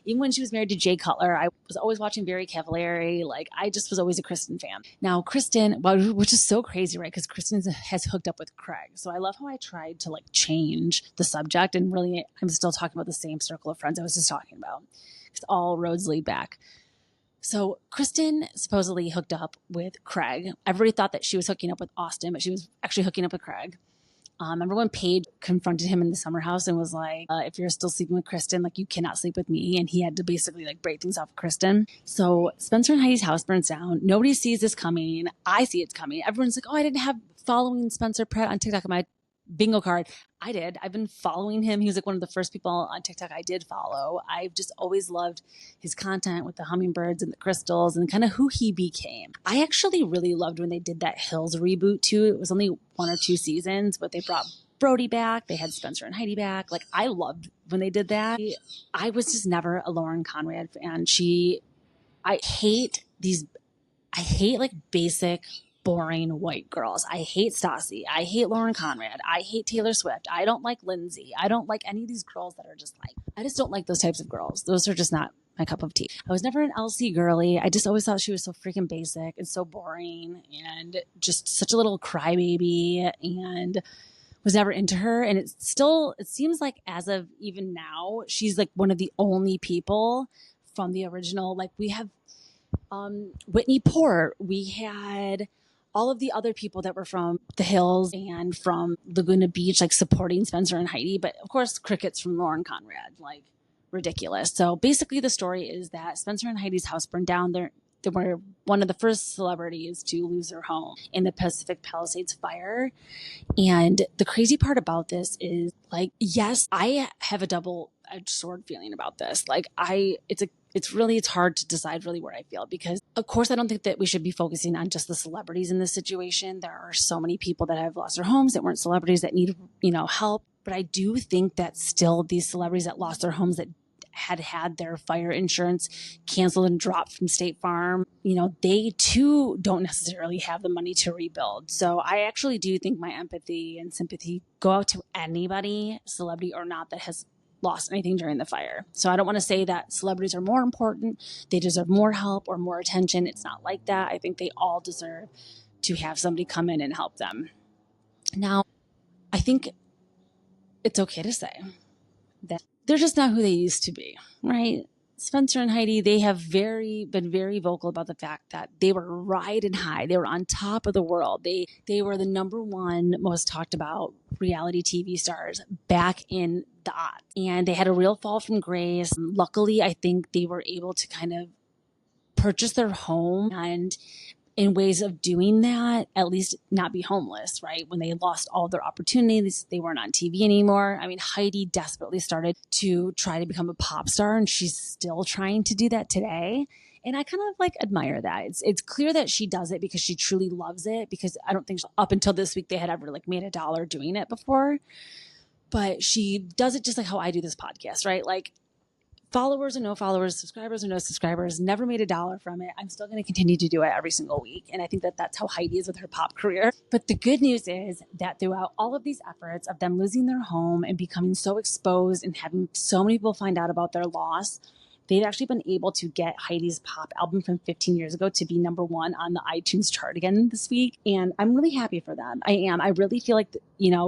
Even when she was married to Jay Cutler, I was always watching Barry Cavallari. Like, I just was always a Kristen fan. Now, Kristen, which is so crazy, right? Because Kristen has hooked up with Craig. So I love how I tried to like change the subject, and really I'm still talking about the same circle of friends I was just talking about, because all roads lead back. So Kristen supposedly hooked up with Craig. Everybody thought that she was hooking up with Austin, but she was actually hooking up with Craig. Remember when Paige confronted him in the Summer House and was like, if you're still sleeping with Kristen, like, you cannot sleep with me. And he had to basically like break things off with Kristen. So Spencer and Heidi's house burns down. Nobody sees this coming. I see it's coming. Everyone's like, oh, I didn't have following Spencer Pratt on TikTok on my bingo card. I did. I've been following him. He was like one of the first people on TikTok I did follow. I've just always loved his content with the hummingbirds and the crystals and kind of who he became. I actually really loved when they did that Hills reboot too. It was only 1 or 2 seasons, but they brought Brody back. They had Spencer and Heidi back. Like, I loved when they did that. I was just never a Lauren Conrad fan. I hate like basic, boring white girls. I hate Stassi. I hate Lauren Conrad. I hate Taylor Swift. I don't like Lindsay. I don't like any of these girls that are just like, I just don't like those types of girls. Those are just not my cup of tea. I was never an LC girly. I just always thought she was so freaking basic and so boring and just such a little crybaby, and was never into her. And it seems like as of even now, she's like one of the only people from the original. Like, we have Whitney Port. We had all of the other people that were from the Hills and from Laguna Beach, like, supporting Spencer and Heidi. But of course, crickets from Lauren Conrad, like, ridiculous. So basically the story is that Spencer and Heidi's house burned down. They were one of the first celebrities to lose their home in the Pacific Palisades fire. And the crazy part about this is, like, yes, I have a double edged feeling about this. Like it's hard to decide really where I feel, because of course I don't think that we should be focusing on just the celebrities in this situation. There are so many people that have lost their homes that weren't celebrities that need, help. But I do think that still these celebrities that lost their homes, that had their fire insurance canceled and dropped from State Farm, they too don't necessarily have the money to rebuild. So I actually do think my empathy and sympathy go out to anybody, celebrity or not, that has lost anything during the fire. So I don't want to say that celebrities are more important, they deserve more help or more attention. It's not like that. I think they all deserve to have somebody come in and help them. Now, I think it's okay to say that they're just not who they used to be, right? Spencer and Heidi, they have been very vocal about the fact that they were riding high. They were on top of the world. They were the number one most talked about reality TV stars back in the aughts. And they had a real fall from grace. Luckily, I think they were able to kind of purchase their home, and in ways of doing that, at least not be homeless, right? When they lost all their opportunities, they weren't on TV anymore. I mean, Heidi desperately started to try to become a pop star, and she's still trying to do that today. And I kind of admire that. It's clear that she does it because she truly loves it, because I don't think up until this week they had ever made $1 doing it before. But she does it just like how I do this podcast, right? Followers or no followers, subscribers or no subscribers, never made $1 from it. I'm still going to continue to do it every single week. And I think that that's how Heidi is with her pop career. But the good news is that throughout all of these efforts of them losing their home and becoming so exposed and having so many people find out about their loss, they've actually been able to get Heidi's pop album from 15 years ago to be number 1 on the iTunes chart again this week. And I'm really happy for them. I am. I really feel like,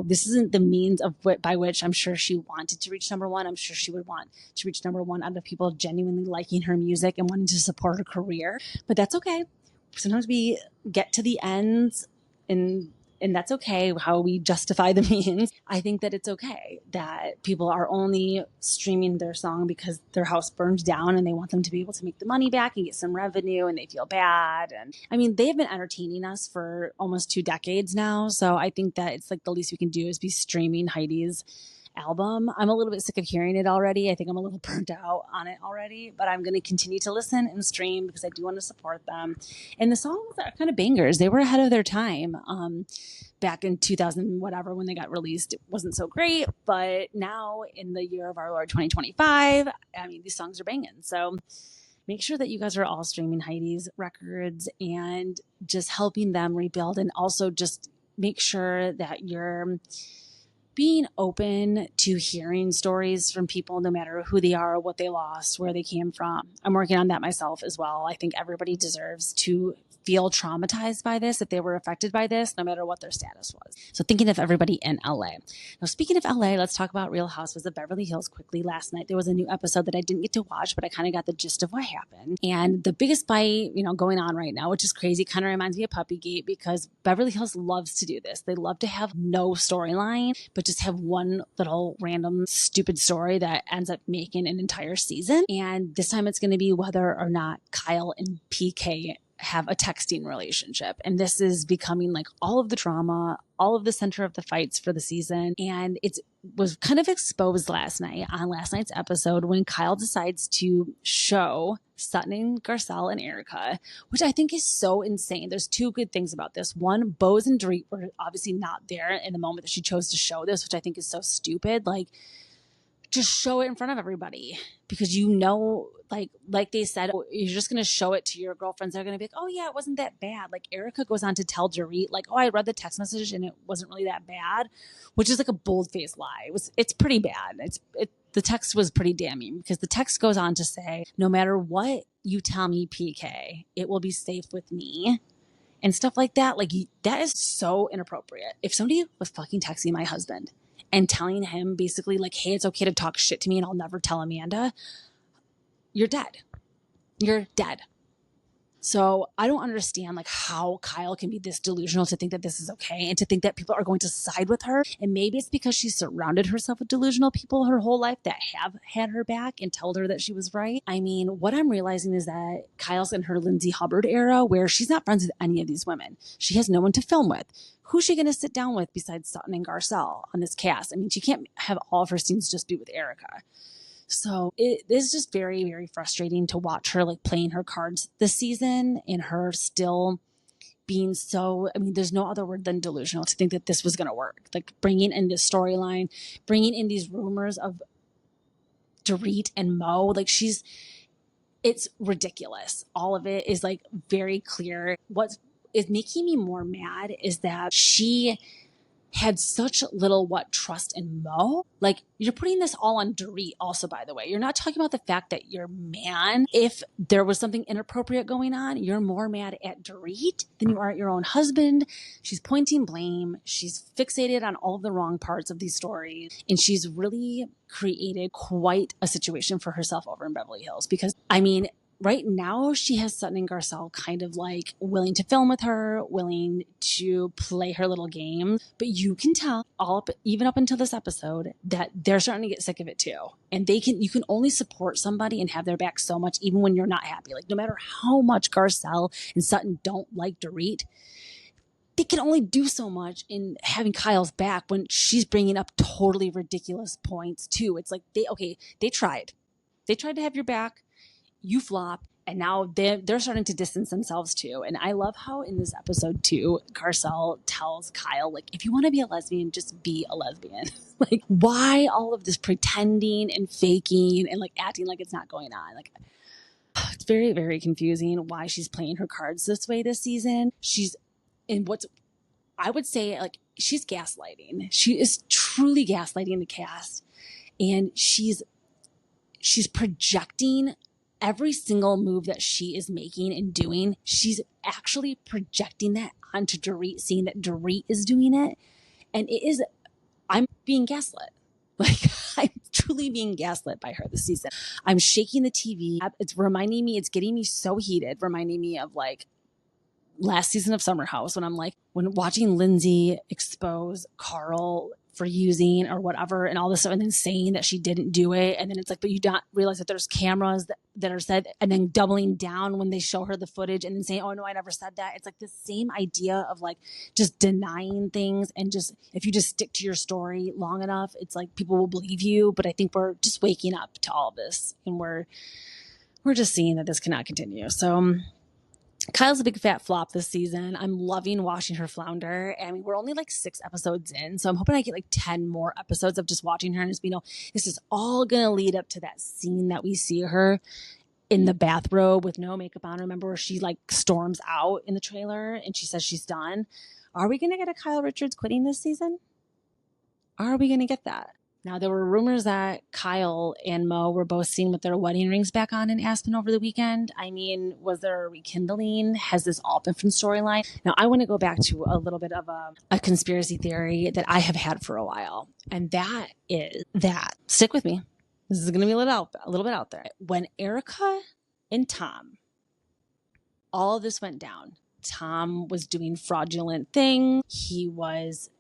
this isn't the means by which I'm sure she wanted to reach number 1. I'm sure she would want to reach number 1 out of people genuinely liking her music and wanting to support her career. But that's okay. Sometimes we get to the ends and that's okay, how we justify the means. I think that it's okay that people are only streaming their song because their house burned down and they want them to be able to make the money back and get some revenue, and they feel bad. And I mean, they've been entertaining us for almost 2 decades now. So I think that it's the least we can do is be streaming Heidi's album. I'm a little bit sick of hearing it already. I think I'm a little burnt out on it already, but I'm going to continue to listen and stream because I do want to support them. And the songs are kind of bangers. They were ahead of their time. Back in 2000, whatever, when they got released, it wasn't so great. But now in the year of our Lord 2025, I mean, these songs are banging. So make sure that you guys are all streaming Heidi's records and just helping them rebuild. And also just make sure that you're being open to hearing stories from people, no matter who they are, what they lost, where they came from. I'm working on that myself as well. I think everybody deserves to feel traumatized by this, if they were affected by this, no matter what their status was. So thinking of everybody in LA. Now, speaking of LA, let's talk about Real Housewives of Beverly Hills quickly. Last night, there was a new episode that I didn't get to watch, but I kind of got the gist of what happened. And the biggest fight, going on right now, which is crazy, kind of reminds me of Puppygate, because Beverly Hills loves to do this. They love to have no storyline, but just have one little random stupid story that ends up making an entire season. And this time it's going to be whether or not Kyle and PK have a texting relationship. And this is becoming all of the drama, all of the center of the fights for the season. And it was kind of exposed last night on last night's episode when Kyle decides to show Sutton and Garcelle and Erica, which I think is so insane. There's 2 good things about this. One, Bose and Dorit were obviously not there in the moment that she chose to show this, which I think is so stupid. Just show it in front of everybody, because like they said, you're just going to show it to your girlfriends. They're going to be like, oh yeah, it wasn't that bad. Erica goes on to tell Dorit oh, I read the text message and it wasn't really that bad, which is a bold-faced lie. It's pretty bad. The text was pretty damning, because the text goes on to say, no matter what you tell me, PK, it will be safe with me. And stuff like that. That is so inappropriate. If somebody was fucking texting my husband and telling him basically hey, it's okay to talk shit to me and I'll never tell Amanda, you're dead. You're dead. So I don't understand how Kyle can be this delusional to think that this is okay and to think that people are going to side with her. And maybe it's because she surrounded herself with delusional people her whole life that have had her back and told her that she was right. I mean, what I'm realizing is that Kyle's in her Lindsay Hubbard era, where she's not friends with any of these women. She has no one to film with. Who's she going to sit down with besides Sutton and Garcelle on this cast? I mean, she can't have all of her scenes just be with Erica. So it is just very, very frustrating to watch her like playing her cards this season and her still being so, I mean, there's no other word than delusional to think that this was going to work. Like bringing in this storyline, bringing in these rumors of Dorit and Mo, like it's ridiculous. All of it is like very clear. What is making me more mad is that she had such little trust in Mo. Like, you're putting this all on Dorit also, by the way. You're not talking about the fact that your man, if there was something inappropriate going on, you're more mad at Dorit than you are at your own husband. She's pointing blame. She's fixated on all of the wrong parts of these stories. And she's really created quite a situation for herself over in Beverly Hills. Because, I mean, right now, she has Sutton and Garcelle kind of like willing to film with her, willing to play her little game. But you can tell even up until this episode that they're starting to get sick of it too. And you can only support somebody and have their back so much, even when you're not happy. Like no matter how much Garcelle and Sutton don't like Dorit, they can only do so much in having Kyle's back when she's bringing up totally ridiculous points too. It's like they tried. They tried to have your back. You flop, and now they're starting to distance themselves too. And I love how in this episode too, Garcelle tells Kyle, like, if you want to be a lesbian, just be a lesbian. Like, why all of this pretending and faking and like acting like it's not going on? Like, it's very, very confusing why she's playing her cards this way this season. I would say, like, she's gaslighting. She is truly gaslighting the cast, and she's projecting every single move that she is making and doing. She's actually projecting that onto Dorit, seeing that Dorit is doing it. And I'm being gaslit. Like, I'm truly being gaslit by her this season. I'm shaking the TV. It's getting me so heated, reminding me of like last season of Summer House when watching Lindsay expose Carl for using or whatever and all this stuff, and then saying that she didn't do it. And then it's like, but you don't realize that there's cameras that are said, and then doubling down when they show her the footage and then saying, oh no, I never said that. It's like the same idea of like just denying things, and just, if you just stick to your story long enough, it's like people will believe you. But I think we're just waking up to all this, and we're just seeing that this cannot continue. So Kyle's a big fat flop this season. I'm loving watching her flounder. I mean, we're only like 6 episodes in, so I'm hoping I get like 10 more episodes of just watching her and just this is all going to lead up to that scene that we see her in the bathrobe with no makeup on. Remember where she like storms out in the trailer and she says she's done? Are we going to get a Kyle Richards quitting this season? Are we going to get that? Now, there were rumors that Kyle and Mo were both seen with their wedding rings back on in Aspen over the weekend. I mean, was there a rekindling? Has this all been from storyline? Now, I want to go back to a little bit of a conspiracy theory that I have had for a while. And that is that, stick with me, this is going to be a little bit out there. When Erica and Tom, all of this went down, Tom was doing fraudulent things. He was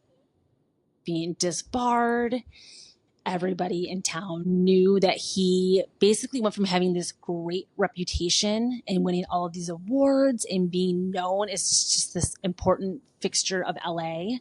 being disbarred. Everybody in town knew that he basically went from having this great reputation and winning all of these awards and being known as just this important fixture of LA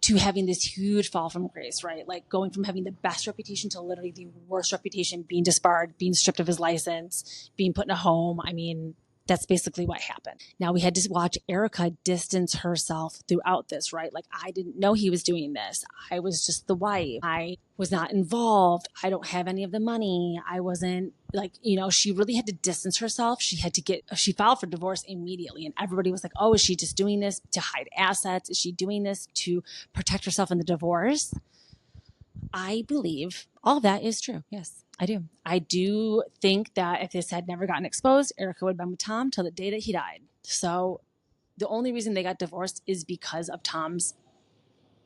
to having this huge fall from grace, right? Like going from having the best reputation to literally the worst reputation, being disbarred, being stripped of his license, being put in a home. I mean, that's basically what happened. Now we had to watch Erica distance herself throughout this, right? Like, I didn't know he was doing this. I was just the wife. I was not involved. I don't have any of the money. I wasn't like, she really had to distance herself. She filed for divorce immediately. And everybody was like, oh, is she just doing this to hide assets? Is she doing this to protect herself in the divorce? I believe all of that is true. Yes, I do. I do think that if this had never gotten exposed, Erica would have been with Tom till the day that he died. So the only reason they got divorced is because of Tom's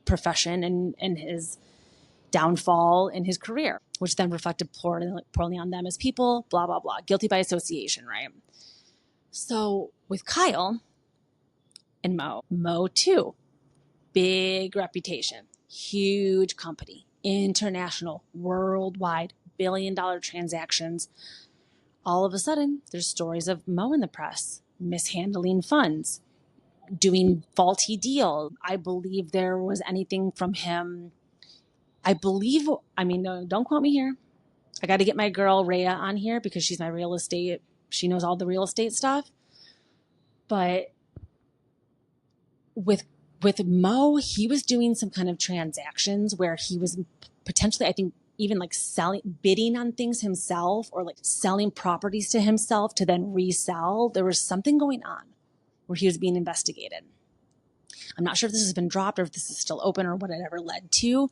profession and his downfall in his career, which then reflected poorly on them as people, blah, blah, blah. Guilty by association, right? So with Kyle and Mo too, big reputation, huge company, international, worldwide, billion-dollar transactions. All of a sudden, there's stories of Mo in the press, mishandling funds, doing faulty deals. I believe there was anything from him. Don't quote me here. I got to get my girl Rhea on here because she's my real estate. She knows all the real estate stuff. But with Mo, he was doing some kind of transactions where he was potentially, I think, even like bidding on things himself, or like selling properties to himself to then resell. There was something going on where he was being investigated. I'm not sure if this has been dropped or if this is still open or what it ever led to,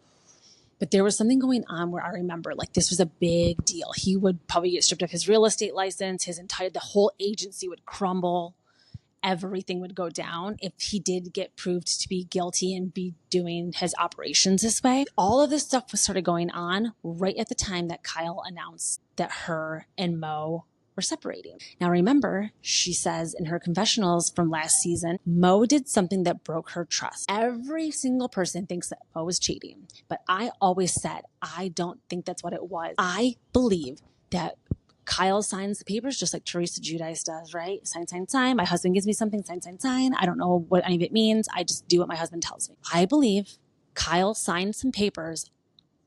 but there was something going on where I remember like this was a big deal. He would probably get stripped of his real estate license, the whole agency would crumble. Everything would go down if he did get proved to be guilty and be doing his operations this way. All of this stuff was started going on right at the time that Kyle announced that her and Mo were separating. Now remember, she says in her confessionals from last season, Mo did something that broke her trust. Every single person thinks that Mo was cheating, but I always said, I don't think that's what it was. I believe that Kyle signs the papers just like Teresa Giudice does, right? Sign, sign, sign. My husband gives me something, sign, sign, sign. I don't know what any of it means. I just do what my husband tells me. I believe Kyle signed some papers,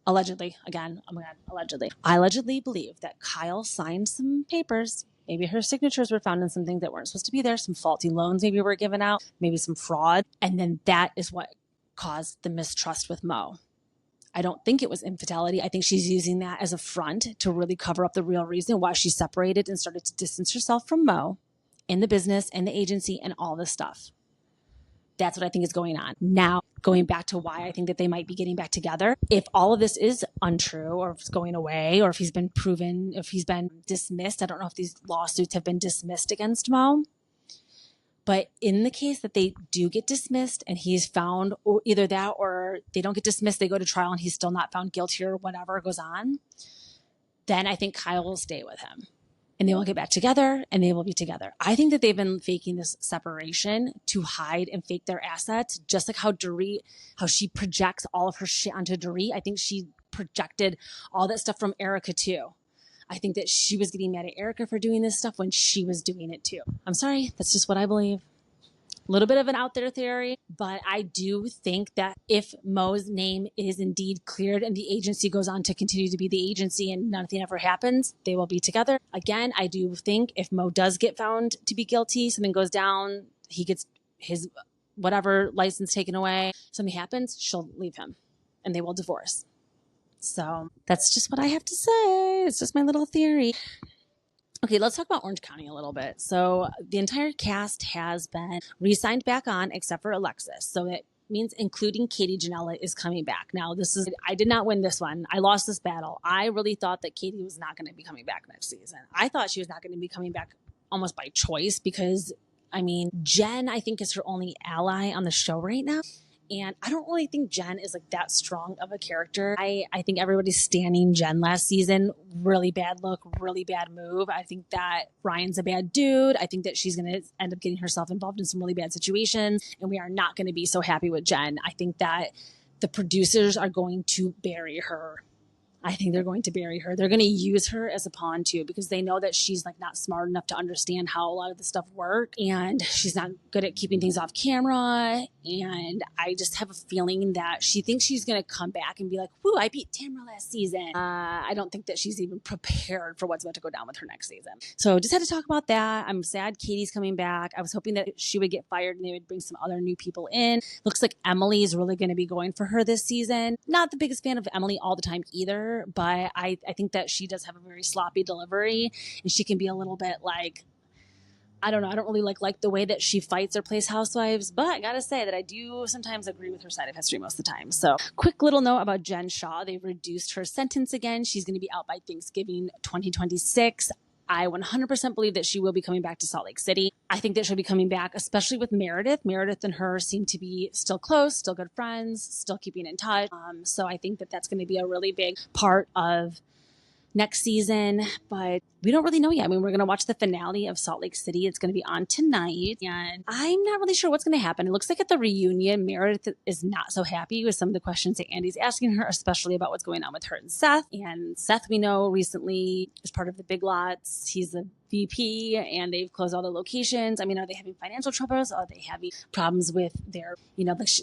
allegedly. Again, oh my God, allegedly. I allegedly believe that Kyle signed some papers. Maybe her signatures were found in some things that weren't supposed to be there. Some faulty loans maybe were given out, maybe some fraud. And then that is what caused the mistrust with Mo. I don't think it was infidelity. I think she's using that as a front to really cover up the real reason why she separated and started to distance herself from Mo in the business and the agency and all this stuff. That's what I think is going on. Now, going back to why I think that they might be getting back together. If all of this is untrue, or if it's going away, or if he's been proven, if he's been dismissed, I don't know if these lawsuits have been dismissed against Mo. But in the case that they do get dismissed and he's found, or either that or they don't get dismissed, they go to trial and he's still not found guilty or whatever goes on, then I think Kyle will stay with him and they will get back together and they will be together. I think that they've been faking this separation to hide and fake their assets, just like how she projects all of her shit onto Dorit. I think she projected all that stuff from Erica too. I think that she was getting mad at Erica for doing this stuff when she was doing it too. I'm sorry. That's just what I believe. A little bit of an out there theory, but I do think that if Mo's name is indeed cleared and the agency goes on to continue to be the agency and nothing ever happens, they will be together. Again, I do think if Mo does get found to be guilty, something goes down, he gets his whatever license taken away, something happens, she'll leave him and they will divorce. So that's just what I have to say. It's just my little theory. Okay, let's talk about Orange County a little bit. So the entire cast has been re-signed back on except for Alexis. So it means including Katie Janela is coming back. Now, I did not win this one. I lost this battle. I really thought that Katie was not going to be coming back next season. I thought she was not going to be coming back almost by choice because, Jen, I think, is her only ally on the show right now. And I don't really think Jen is like that strong of a character. I think everybody's standing Jen last season. Really bad look, really bad move. I think that Ryan's a bad dude. I think that she's going to end up getting herself involved in some really bad situations. And we are not going to be so happy with Jen. I think that the producers are going to bury her. I think they're going to bury her. They're going to use her as a pawn too, because they know that she's like not smart enough to understand how a lot of the stuff works, and she's not good at keeping things off camera. And I just have a feeling that she thinks she's going to come back and be like, "Whoo, I beat Tamra last season." I don't think that she's even prepared for what's about to go down with her next season. So just had to talk about that. I'm sad Katie's coming back. I was hoping that she would get fired and they would bring some other new people in. Looks like Emily is really going to be going for her this season. Not the biggest fan of Emily all the time either. But I think that she does have a very sloppy delivery, and she can be a little bit like, I don't know. I don't really like the way that she fights or plays Housewives, but I gotta say that I do sometimes agree with her side of history most of the time. So quick little note about Jen Shaw. They've reduced her sentence again. She's going to be out by Thanksgiving 2026. I 100% believe that she will be coming back to Salt Lake City. I think that she'll be coming back, especially with Meredith. Meredith and her seem to be still close, still good friends, still keeping in touch. So I think that that's going to be a really big part of next season, but we don't really know yet. We're going to watch the finale of Salt Lake City. It's going to be on tonight, and I'm not really sure what's going to happen. It looks like at the reunion, Meredith is not so happy with some of the questions that Andy's asking her, especially about what's going on with her and Seth. And Seth, we know recently is part of the Big Lots. He's the VP, and they've closed all the locations. Are they having financial troubles? Are they having problems with their,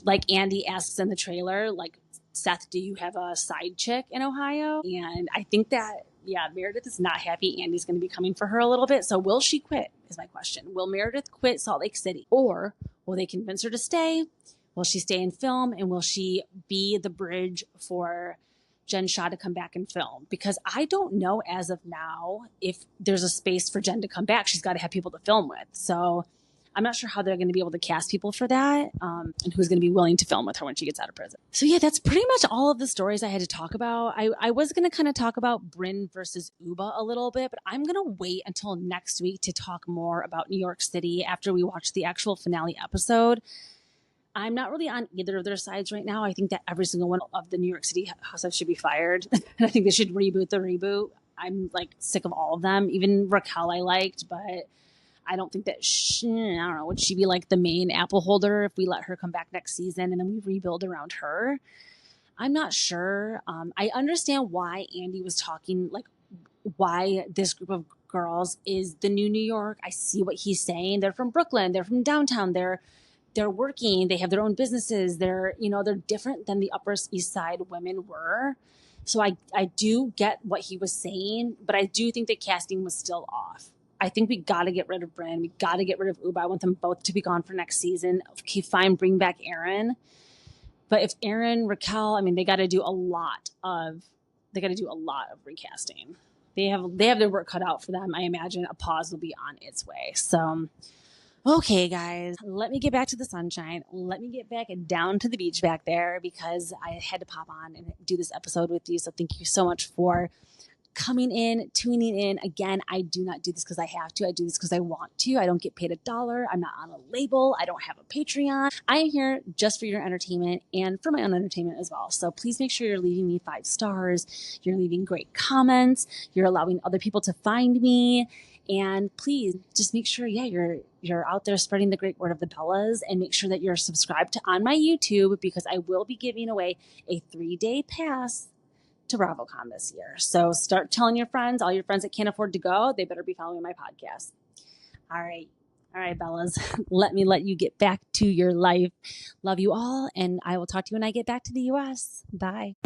like Andy asks in the trailer, like, Seth, do you have a side chick in Ohio? And I think that yeah, Meredith is not happy. Andy's going to be coming for her a little bit. So will she quit is my question. Will Meredith quit Salt Lake City, or will they convince her to stay? Will she stay and film? And will she be the bridge for Jen Shah to come back and film? Because I don't know as of now if there's a space for Jen to come back. She's got to have people to film with. So I'm not sure how they're going to be able to cast people for that, and who's going to be willing to film with her when she gets out of prison. So yeah, that's pretty much all of the stories I had to talk about. I was going to kind of talk about Brynn versus Uba a little bit, but I'm going to wait until next week to talk more about New York City after we watch the actual finale episode. I'm not really on either of their sides right now. I think that every single one of the New York City housewives should be fired. And I think they should reboot the reboot. I'm like sick of all of them. Even Raquel I liked, but I don't think that I don't know, would she be like the main apple holder if we let her come back next season and then we rebuild around her? I'm not sure. I understand why Andy was talking, like why this group of girls is the new New York. I see what he's saying. They're from Brooklyn. They're from downtown. They're working. They have their own businesses. They're different than the Upper East Side women were. So I do get what he was saying, but I do think the casting was still off. I think we got to get rid of Brynn. We got to get rid of Uba. I want them both to be gone for next season. Okay, fine, bring back Aaron. But if Aaron, Raquel, I mean, they got to do a lot of recasting. They have their work cut out for them. I imagine a pause will be on its way. So, okay, guys, let me get back to the sunshine. Let me get back down to the beach back there because I had to pop on and do this episode with you. So thank you so much for coming in, tuning in. Again, I do not do this because I have to. I do this because I want to. I don't get paid $1. I'm not on a label. I don't have a Patreon. I am here just for your entertainment and for my own entertainment as well. So please make sure you're leaving me 5 stars. You're leaving great comments. You're allowing other people to find me. And please just make sure, you're out there spreading the great word of the Bellas, and make sure that you're subscribed on my YouTube because I will be giving away a 3-day pass to BravoCon this year. So start telling your friends, all your friends that can't afford to go, they better be following my podcast. All right, Bellas, let you get back to your life. Love you all, and I will talk to you when I get back to the US. Bye.